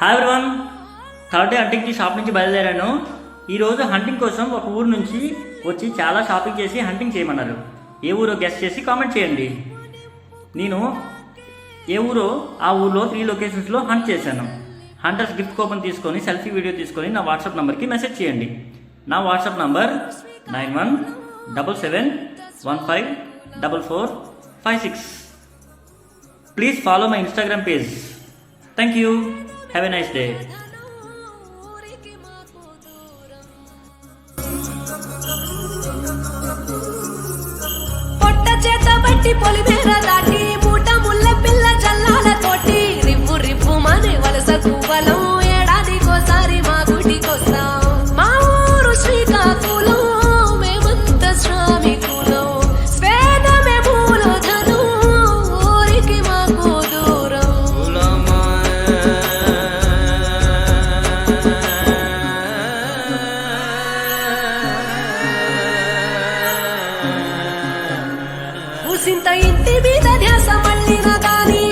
Hi everyone, third day హంటింగ్కి shop నుంచి బయలుదేరాను. ఈరోజు హంటింగ్ కోసం ఒక ఊరు నుంచి వచ్చి చాలా షాపింగ్ చేసి హంటింగ్ చేయమన్నారు. ఏ ఊరో గెస్ట్ చేసి కామెంట్ చేయండి. నేను ఏ ఊరో ఆ ఊర్లో 3 లొకేషన్స్లో హంట్ చేశాను. హంటర్స్ గిఫ్ట్ కూపన్ తీసుకొని సెల్ఫీ వీడియో తీసుకొని నా వాట్సాప్ నెంబర్కి మెసేజ్ చేయండి. నా WhatsApp number 9177154456. Please follow my Instagram page. Thank you. Have a nice day. పొట్ట చేత బట్టి పొలిమేర దాటి మూట ముళ్ళ పిల్ల జల్లాల తోటి రివ్వు రివ్వు మనే వలస కువ్వలం ఏడాదికోసారి మా గుడికొస్తాం. మా ఊరు శ్రీకాకుళం, మేమంత శ్రామికులం. స్వేదమే మూలధనం, ఊరికి మాకు దూరం. ఉసింత ఇంటి మీద ధ్యాస మళ్ళిన గాని